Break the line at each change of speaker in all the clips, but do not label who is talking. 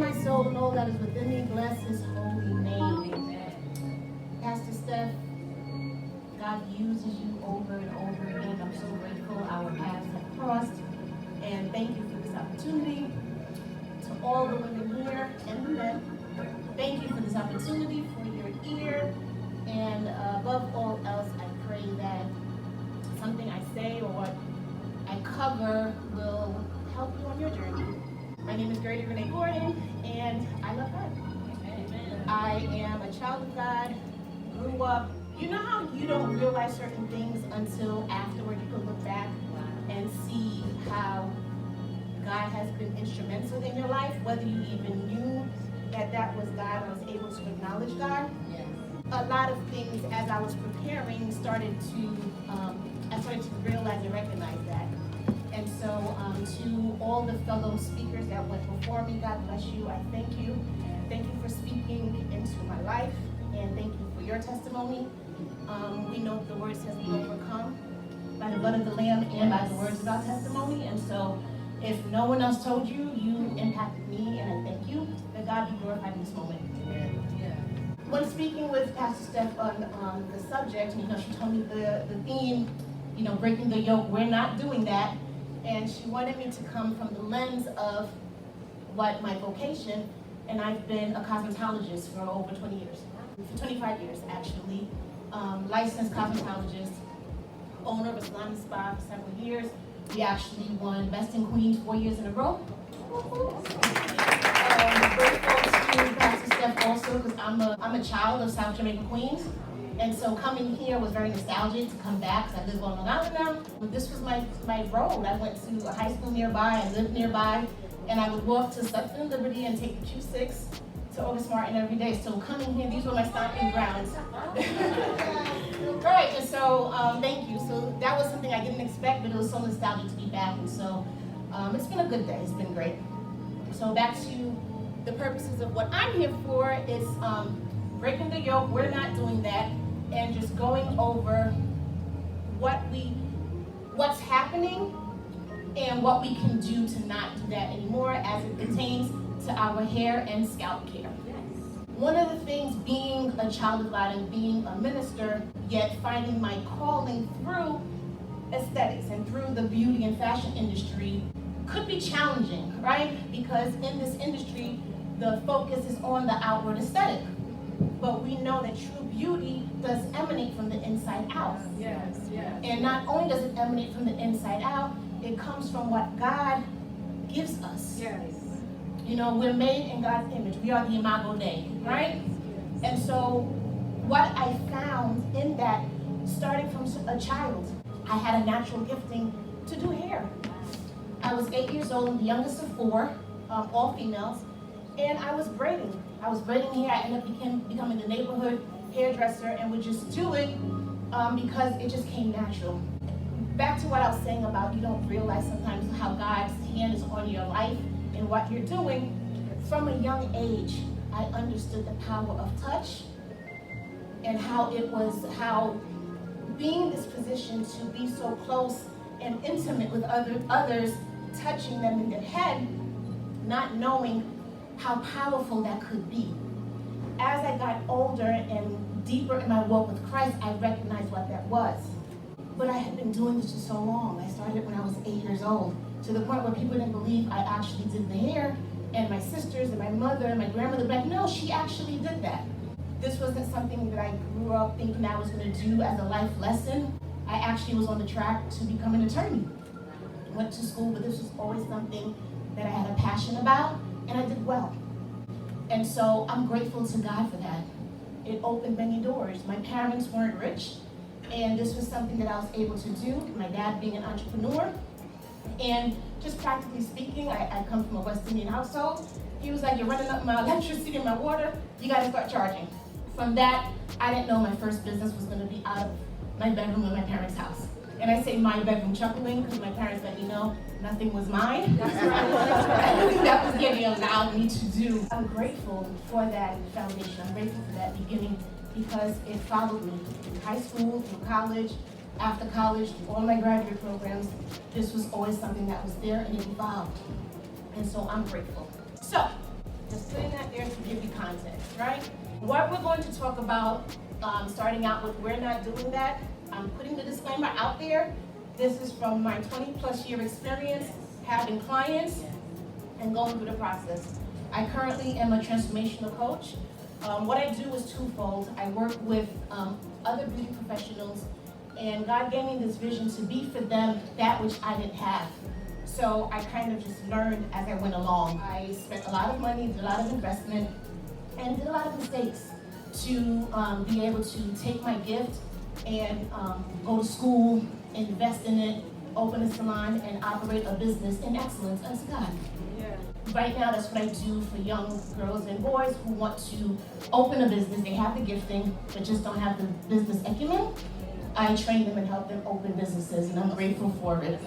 my soul and all that is within me, bless his holy name. Amen. Pastor Steph, God uses you over and over again. I'm so grateful our paths have crossed. And thank you for this opportunity. To all the women here and the men, thank you for this opportunity, for your ear. And above all else, I pray that something I say or what I cover will help you on your journey. My name is Gerdie Gordon, and I love God. Amen. I am a child of God, grew up. You know how you don't realize certain things until afterward you can look back and see how God has been instrumental in your life, whether you even knew that that was God or was able to acknowledge God. Yes. A lot of things as I was preparing I started to realize and recognize that. And so to all the fellow speakers that went before me, God bless you. I thank you. Thank you for speaking into my life, and thank you for your testimony. We know the word says we overcome by the blood of the Lamb and by the words of our testimony. And so if no one else told you, you impacted me, and I thank you. That God be glorified in this moment. Yeah. When speaking with Pastor Steph on the subject, she told me the theme, breaking the yoke, we're not doing that. And she wanted me to come from the lens of what my vocation, and I've been a cosmetologist for over 20 years. For 25 years, actually. Licensed cosmetologist, owner of a salon and spa for several years. We actually won Best in Queens 4 years in a row. Grateful to Pastor Steph also, because I'm a child of South Jamaica Queens. And so coming here was very nostalgic to come back, because I live on Long Island now. But this was my road. I went to a high school nearby, I lived nearby, and I would walk to Sutton and Liberty and take the Q6 to August Martin every day. So coming here, these were my stomping grounds. Right, and so thank you. So that was something I didn't expect, but it was so nostalgic to be back. And so it's been a good day, it's been great. So back to the purposes of what I'm here for is breaking the yoke, we're not doing that, and just going over what's happening and what we can do to not do that anymore as it pertains to our hair and scalp care. Yes. One of the things, being a child of God and being a minister, yet finding my calling through aesthetics and through the beauty and fashion industry could be challenging, right? Because in this industry, the focus is on the outward aesthetic. But we know that true beauty does emanate from the inside out. Yes, yes. And not only does it emanate from the inside out, it comes from what God gives us. Yes. We're made in God's image. We are the imago Dei, right? Yes. And so what I found in that, starting from a child, I had a natural gifting to do hair. I was 8 years old, the youngest of four, all females, and I was braiding. I was braiding hair. I ended up becoming the neighborhood hairdresser and would just do it because it just came natural. Back to what I was saying about you don't realize sometimes how God's hand is on your life and what you're doing. From a young age, I understood the power of touch and how being in this position to be so close and intimate with others, touching them in their head, not knowing how powerful that could be. As I got older and deeper in my walk with Christ, I recognized what that was. But I had been doing this for so long. I started when I was 8 years old, to the point where people didn't believe I actually did the hair, and my sisters and my mother and my grandmother were like, no, she actually did that. This wasn't something that I grew up thinking I was going to do as a life lesson. I actually was on the track to become an attorney. Went to school, but this was always something that I had a passion about, and I did well. And so I'm grateful to God for that. It opened many doors. My parents weren't rich, and this was something that I was able to do, my dad being an entrepreneur. And just practically speaking, I come from a West Indian household. He was like, you're running up my electricity and my water, you gotta start charging. From that, I didn't know my first business was gonna be out of my bedroom in my parents' house. And I say my bedroom chuckling because my parents let me know nothing was mine. That's right. That was getting allowed me to do. I'm grateful for that foundation. I'm grateful for that beginning because it followed me through high school, through college, after college, through all my graduate programs. This was always something that was there and it evolved. And so I'm grateful. So, to context, right? What we're going to talk about, starting out with We're Not Doing That, I'm putting the disclaimer out there. This is from my 20+ year experience having clients and going through the process. I currently am a transformational coach. What I do is twofold. I work with other beauty professionals, and God gave me this vision to be for them that which I didn't have. So I kind of just learned as I went along. I spent a lot of money, did a lot of investment, and did a lot of mistakes to be able to take my gift and go to school, invest in it, open a salon, and operate a business in excellence unto God. Yeah. Right now, that's what I do for young girls and boys who want to open a business. They have the gifting, but just don't have the business acumen. I train them and help them open businesses, and I'm grateful for it.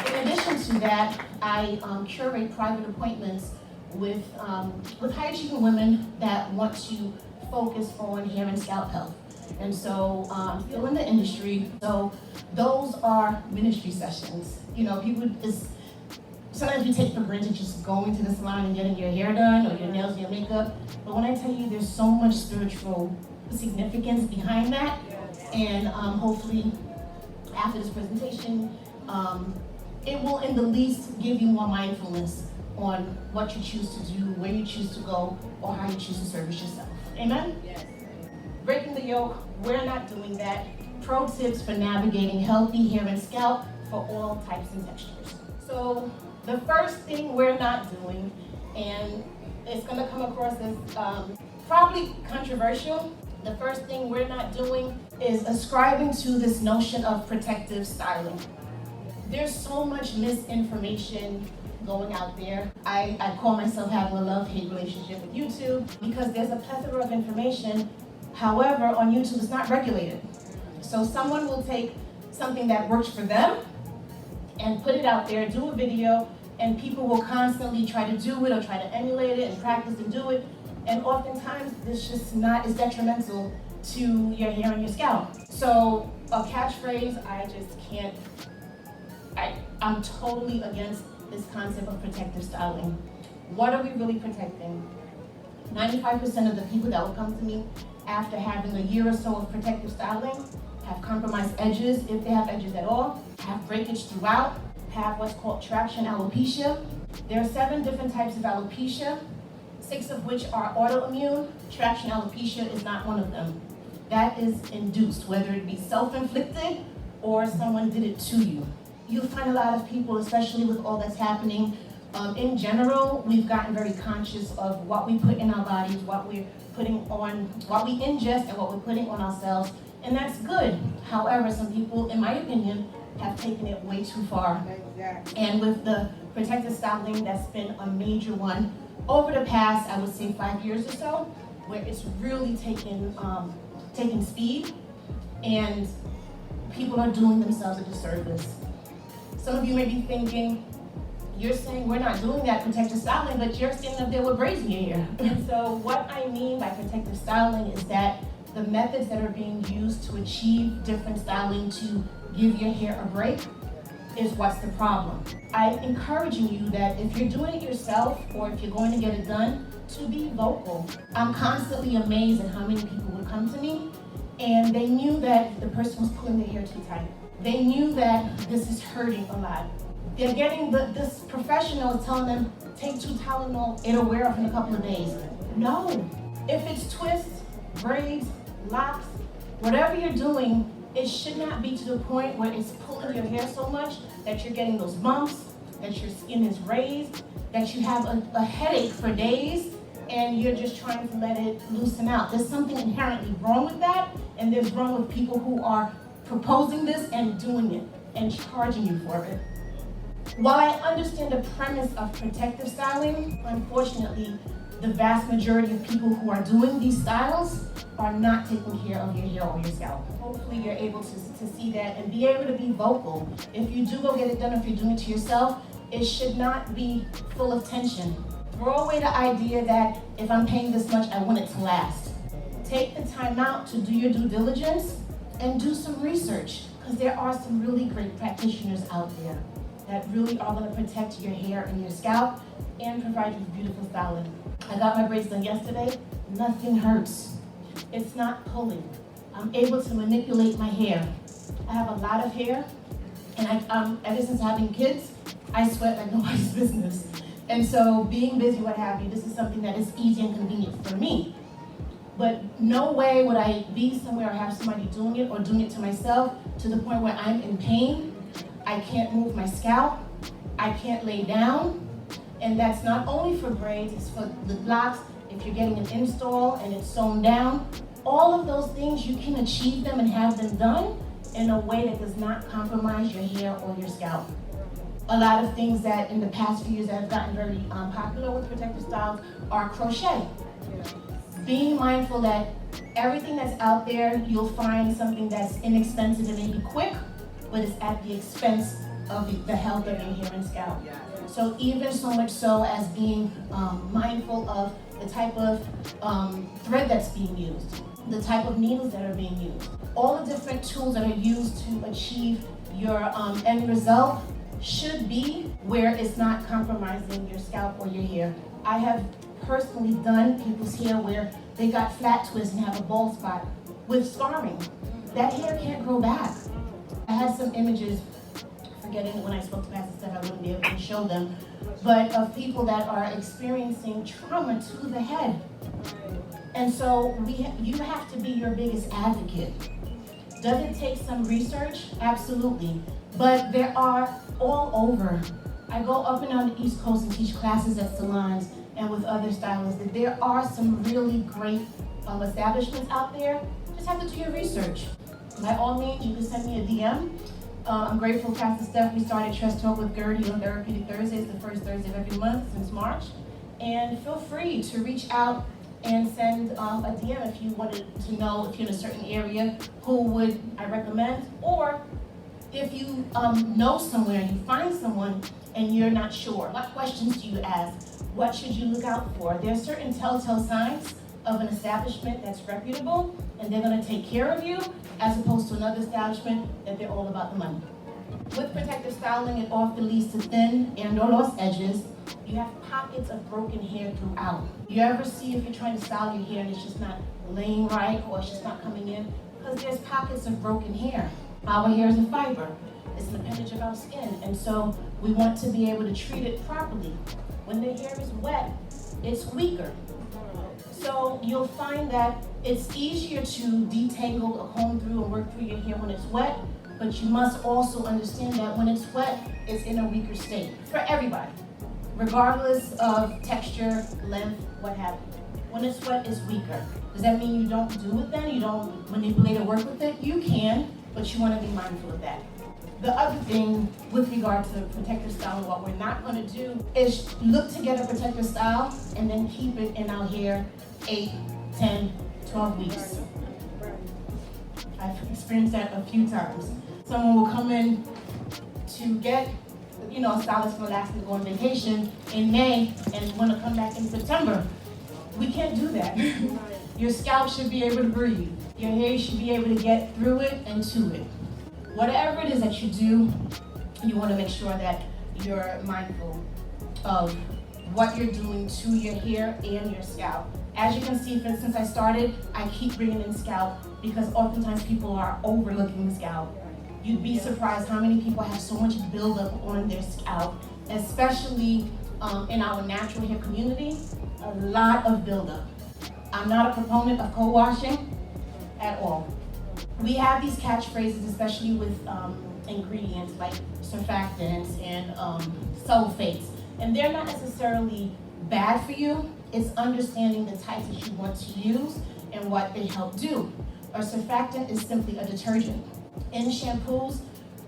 In addition to that, I curate private appointments with high-achieving women that want to focus on hair and scalp health. And so I'm still in the industry, so those are ministry sessions. You know, people sometimes we take for granted just going to the salon and getting your hair done or your nails and your makeup. But when I tell you there's so much spiritual significance behind that, and hopefully after this presentation, it will in the least give you more mindfulness on what you choose to do, where you choose to go, or how you choose to service yourself. Amen? Yes. Breaking the yoke, we're not doing that. Pro tips for navigating healthy hair and scalp for all types and textures. So the first thing we're not doing, and it's gonna come across as probably controversial, the first thing we're not doing is ascribing to this notion of protective styling. There's so much misinformation going out there. I call myself having a love-hate relationship with YouTube because there's a plethora of information. However, on YouTube, it's not regulated. So someone will take something that works for them and put it out there, do a video, and people will constantly try to do it or try to emulate it and practice and do it. And oftentimes, it's just not as detrimental to your hair and your scalp. So a catchphrase, I just can't, I'm totally against this concept of protective styling. What are we really protecting? 95% of the people that will come to me after having a year or so of protective styling have compromised edges, if they have edges at all, have breakage throughout, have what's called traction alopecia. There are 7 different types of alopecia, 6 of which are autoimmune. Traction alopecia is not one of them. That is induced, whether it be self-inflicted or someone did it to you. You'll find a lot of people, especially with all that's happening, in general, we've gotten very conscious of what we put in our bodies, what we're putting on, what we ingest and what we're putting on ourselves, and that's good. However, some people, in my opinion, have taken it way too far. Exactly. And with the protective styling, that's been a major one over the past, I would say 5 years or so, where it's really taken speed, and people are doing themselves a disservice. Some of you may be thinking, you're saying we're not doing that protective styling, but you're standing up there with braids in your hair. And so what I mean by protective styling is that the methods that are being used to achieve different styling to give your hair a break is what's the problem. I'm encouraging you that if you're doing it yourself or if you're going to get it done, to be vocal. I'm constantly amazed at how many people would come to me and they knew that the person was pulling their hair too tight. They knew that this is hurting a lot. They're getting this professional is telling them, take 2 Tylenol, it'll wear off in a couple of days. No, if it's twists, braids, locks, whatever you're doing, it should not be to the point where it's pulling your hair so much that you're getting those bumps, that your skin is raised, that you have a headache for days, and you're just trying to let it loosen out. There's something inherently wrong with that, and there's wrong with people who are proposing this and doing it and charging you for it. While I understand the premise of protective styling, unfortunately, the vast majority of people who are doing these styles are not taking care of your hair or your scalp. Hopefully you're able to see that and be able to be vocal. If you do go get it done, if you're doing it to yourself, it should not be full of tension. Throw away the idea that if I'm paying this much, I want it to last. Take the time out to do your due diligence and do some research, because there are some really great practitioners out there that really are going to protect your hair and your scalp and provide you with beautiful styling. I got my braids done yesterday. Nothing hurts. It's not pulling. I'm able to manipulate my hair. I have a lot of hair, and ever since having kids, I sweat like nobody's business. And so being busy, what have you, this is something that is easy and convenient for me. But no way would I be somewhere or have somebody doing it or doing it to myself to the point where I'm in pain. I can't move my scalp. I can't lay down. And that's not only for braids, it's for the locks. If you're getting an install and it's sewn down, all of those things, you can achieve them and have them done in a way that does not compromise your hair or your scalp. A lot of things that in the past few years that have gotten very popular with protective styles are crochet. Being mindful that everything that's out there, you'll find something that's inexpensive and maybe quick, but it's at the expense of the health of your hair and scalp. So even so much so as being mindful of the type of thread that's being used, the type of needles that are being used, all the different tools that are used to achieve your end result should be where it's not compromising your scalp or your hair. I have personally done people's hair where they got flat twists and have a bald spot with scarring. That hair can't grow back. I had some images, forgetting when I spoke to Pastor Steph, I wouldn't be able to show them, but of people that are experiencing trauma to the head. And so you have to be your biggest advocate. Does it take some research? Absolutely. But there are all over. I go up and down the East Coast and teach classes at salons and with other stylists. There are some really great establishments out there. Just have to do your research. By all means, you can send me a DM. I'm grateful, Pastor Steph, we started Trust Talk with Gerdie on Therapeutic Thursdays, the first Thursday of every month since March. And feel free to reach out and send a DM if you wanted to know if you're in a certain area, who would I recommend, or if you know somewhere and you find someone and you're not sure, what questions do you ask? What should you look out for? There are certain telltale signs of an establishment that's reputable and they're gonna take care of you, as opposed to another establishment that they're all about the money. With protective styling, it often leads to thin and or lost edges. You have pockets of broken hair throughout. You ever see if you're trying to style your hair and it's just not laying right or it's just not coming in? Because there's pockets of broken hair. Our hair is a fiber. It's an appendage of our skin. And so we want to be able to treat it properly. When the hair is wet, it's weaker. So you'll find that it's easier to detangle or comb through and work through your hair when it's wet, but you must also understand that when it's wet, it's in a weaker state for everybody, regardless of texture, length, what have you. When it's wet, it's weaker. Does that mean you don't do it then? You don't manipulate or work with it? You can, but you want to be mindful of that. The other thing with regard to protective styling, what we're not going to do is look to get a protective style and then keep it in our hair 8, 10, 12 weeks. I've experienced that a few times. Someone will come in to get, a stylist from Alaska to go on vacation in May and want to come back in September. We can't do that. Your scalp should be able to breathe. Your hair should be able to get through it and to it. Whatever it is that you do, you want to make sure that you're mindful of what you're doing to your hair and your scalp. As you can see, since I started, I keep bringing in scalp because oftentimes people are overlooking the scalp. You'd be surprised how many people have so much buildup on their scalp, especially in our natural hair community, a lot of buildup. I'm not a proponent of co-washing at all. We have these catchphrases, especially with ingredients like surfactants and sulfates, and they're not necessarily bad for you. It's understanding the types that you want to use and what they help do. A surfactant is simply a detergent. In shampoos,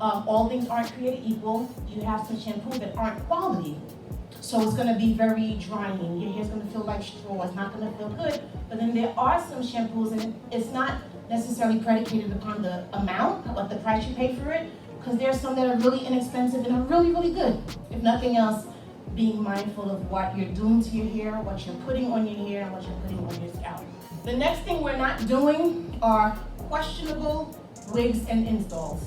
all things aren't created equal. You have some shampoos that aren't quality. So it's gonna be very drying. Your hair's gonna feel like straw. It's not gonna feel good. But then there are some shampoos, and it's not necessarily predicated upon the amount, what the price you pay for it, because there's some that are really inexpensive and are really, really good. If nothing else, being mindful of what you're doing to your hair, what you're putting on your hair, and what you're putting on your scalp. The next thing we're not doing are questionable wigs and installs.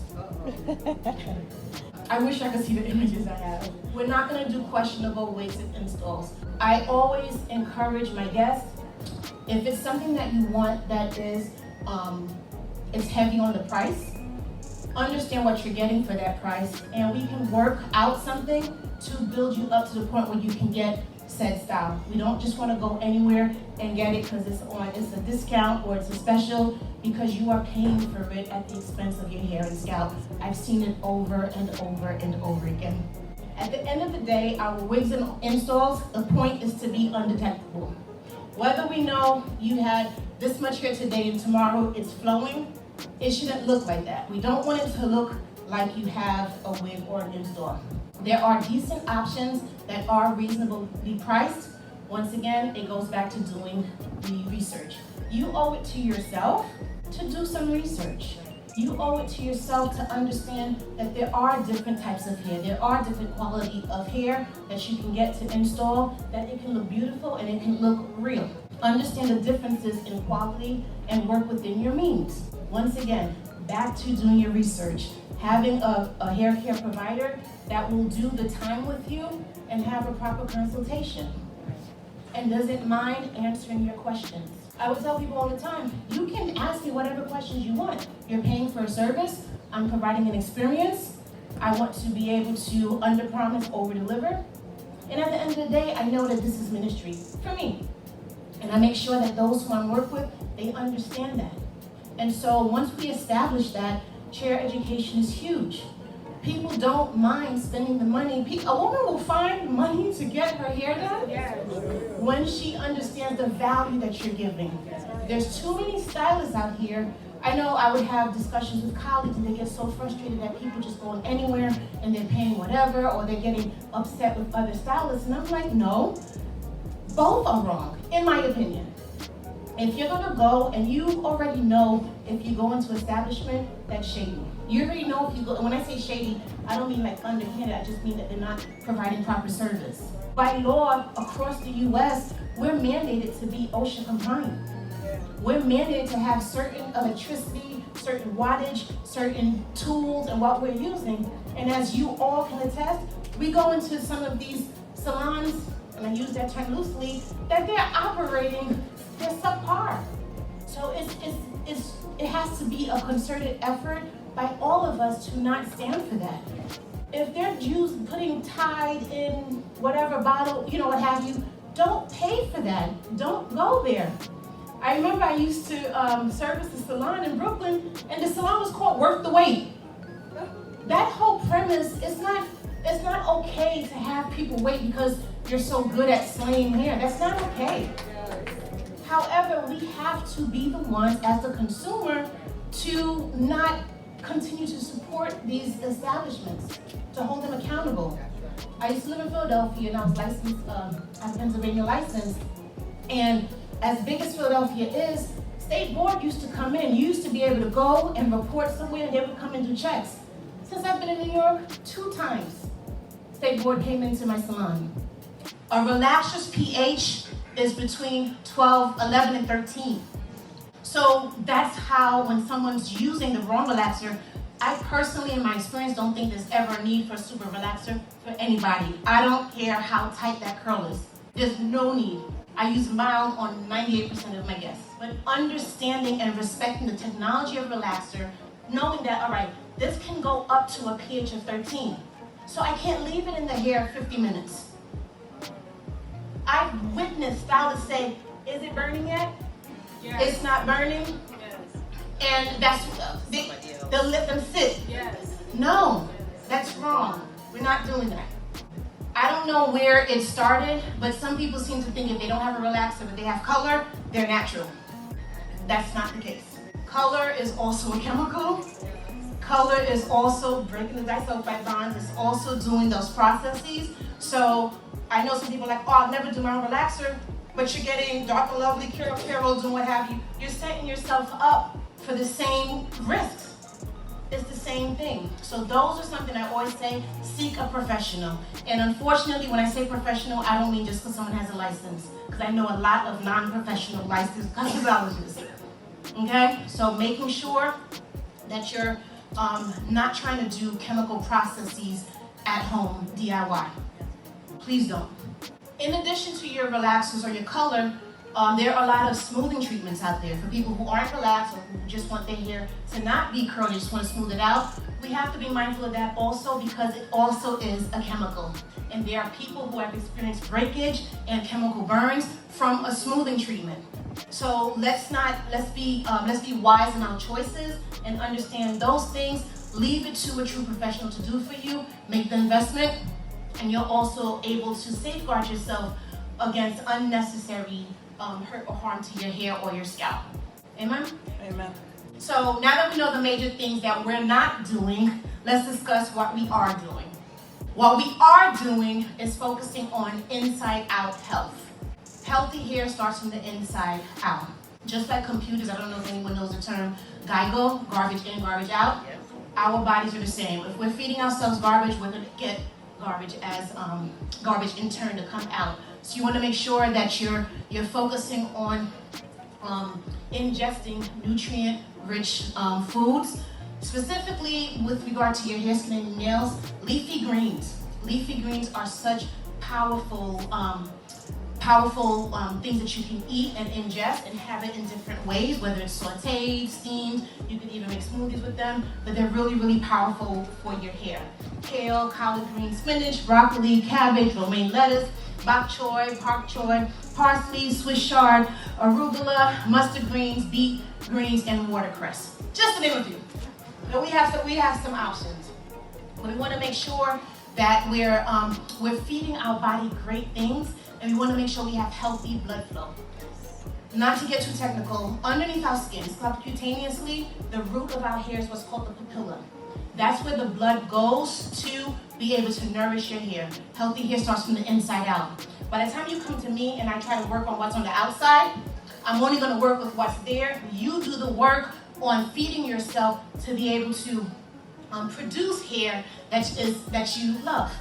I wish I could see the images I have. We're not gonna do questionable wigs and installs. I always encourage my guests, if it's something that you want that is, it's heavy on the price, understand what you're getting for that price, and we can work out something to build you up to the point where you can get said style. We don't just want to go anywhere and get it because it's a discount or it's a special, because you are paying for it at the expense of your hair and scalp. I've seen it over and over and over again. At the end of the day, our wigs and installs, the point is to be undetectable. Whether we know you had this much hair today and tomorrow it's flowing, it shouldn't look like that. We don't want it to look like you have a wig or an install. There are decent options that are reasonably priced. Once again, it goes back to doing the research. You owe it to yourself to do some research. You owe it to yourself to understand that there are different types of hair. There are different quality of hair that you can get to install, that it can look beautiful and it can look real. Understand the differences in quality and work within your means. Once again, back to doing your research. Having a hair care provider that will do the time with you and have a proper consultation and doesn't mind answering your questions. I would tell people all the time, you can ask me whatever questions you want. You're paying for a service, I'm providing an experience. I want to be able to under-promise, over-deliver. And at the end of the day, I know that this is ministry for me. And I make sure that those who I work with, they understand that. And so once we establish that, chair education is huge. People don't mind spending the money. A woman will find money to get her hair done when she understands the value that you're giving. There's too many stylists out here. I know I would have discussions with colleagues and they get so frustrated that people just going anywhere and they're paying whatever, or they're getting upset with other stylists. And I'm like, no, both are wrong, in my opinion. If you're gonna go, and you already know if you go into establishment that's shady. You already know if you go, and when I say shady, I don't mean like underhanded, I just mean that they're not providing proper service. By law, across the US, we're mandated to be OSHA compliant. We're mandated to have certain electricity, certain wattage, certain tools, and what we're using. And as you all can attest, we go into some of these salons, and I use that term loosely, that they're operating, they're subpar. So it has to be a concerted effort by all of us to not stand for that. If they're putting Tide in whatever bottle, what have you, don't pay for that. Don't go there. I remember I used to service the salon in Brooklyn, and the salon was called Worth the Wait. That whole premise, it's not okay to have people wait because you're so good at slaying hair. That's not okay. However, we have to be the ones as the consumer to not continue to support these establishments, to hold them accountable. I used to live in Philadelphia and I was licensed, I have a Pennsylvania license. And as big as Philadelphia is, state board used to come in. You used to be able to go and report somewhere and they would come and do checks. Since I've been in New York, 2 times, state board came into my salon. A relaxer's pH is between 11 and 13. So that's how, when someone's using the wrong relaxer, I personally, in my experience, don't think there's ever a need for a super relaxer for anybody. I don't care how tight that curl is. There's no need. I use mild on 98% of my guests. But understanding and respecting the technology of relaxer, knowing that, all right, this can go up to a pH of 13. So I can't leave it in the hair 50 minutes. I've witnessed stylists say, is it burning yet? Yes. It's not burning? Yes. And that's, they'll let them sit. Yes. No, that's wrong. We're not doing that. I don't know where it started, but some people seem to think if they don't have a relaxer, but they have color, they're natural. That's not the case. Color is also a chemical. Color is also breaking the disulfide bonds. It's also doing those processes. So I know some people are like, oh, I'll never do my own relaxer, but you're getting Dr. Lovely, Carol, and what have you. You're setting yourself up for the same risks. It's the same thing. So those are something I always say, seek a professional. And unfortunately, when I say professional, I don't mean just because someone has a license, because I know a lot of non-professional licensed cosmetologists. Okay? So making sure that you're not trying to do chemical processes at home DIY. Please don't. In addition to your relaxers or your color, there are a lot of smoothing treatments out there for people who aren't relaxed or who just want their hair to not be curly, just want to smooth it out. We have to be mindful of that also because it also is a chemical. And there are people who have experienced breakage and chemical burns from a smoothing treatment. So let's be wise in our choices and understand those things. Leave it to a true professional to do for you. Make the investment, and you're also able to safeguard yourself against unnecessary hurt or harm to your hair or your scalp. Amen?
Amen.
So now that we know the major things that we're not doing, let's discuss what we are doing. What we are doing is focusing on inside-out health. Healthy hair starts from the inside out. Just like computers, I don't know if anyone knows the term GIGO, garbage in, garbage out.
Yes.
Our bodies are the same. If we're feeding ourselves garbage, we're going to get garbage as garbage in turn to come out. So you want to make sure that you're focusing on ingesting nutrient-rich foods. Specifically with regard to your hair, skin, and nails, leafy greens. Leafy greens are such powerful things that you can eat and ingest and have it in different ways, whether it's sauteed, steamed, you can even make smoothies with them, but they're really, really powerful for your hair. Kale, collard green, spinach, broccoli, cabbage, romaine lettuce, bok choy, pak choy, parsley, Swiss chard, arugula, mustard greens, beet greens, and watercress. Just to name a few. But we have some options. But we want to make sure that we're feeding our body great things, and we want to make sure we have healthy blood flow. Not to get too technical, underneath our skin, subcutaneously, the root of our hair is what's called the papilla. That's where the blood goes to be able to nourish your hair. Healthy hair starts from the inside out. By the time you come to me and I try to work on what's on the outside, I'm only going to work with what's there. You do the work on feeding yourself to be able to produce hair that you love.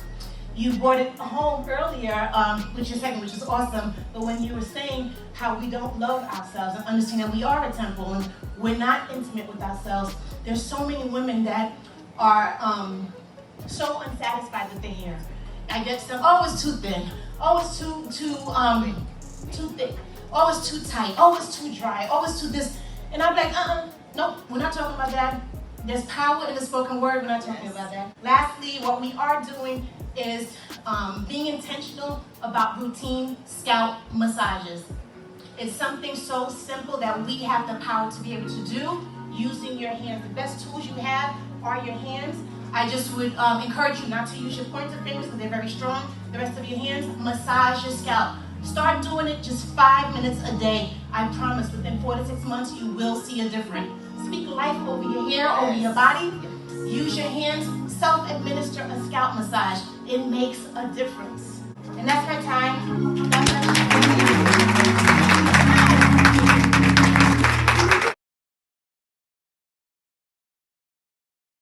You brought it home earlier with your segment, which is awesome. But when you were saying how we don't love ourselves and understand that we are a temple and we're not intimate with ourselves, there's so many women that are so unsatisfied with their hair. I get some, oh, it's too thin. Oh, it's too thick. Oh, it's too tight. Oh, it's too dry. Oh, it's too this. And I'm like, nope, we're not talking about that. There's power in the spoken word. We're not talking about that. Lastly, what we are doing is being intentional about routine scalp massages. It's something so simple that we have the power to be able to do using your hands. The best tools you have are your hands. I just would encourage you not to use your pointer fingers because they're very strong. The rest of your hands, massage your scalp. Start doing it just 5 minutes a day. I promise within 4 to 6 months you will see a difference. Speak life over your hair, over your body. Use your hands, self-administer a scalp massage. It makes a difference. And that's my time.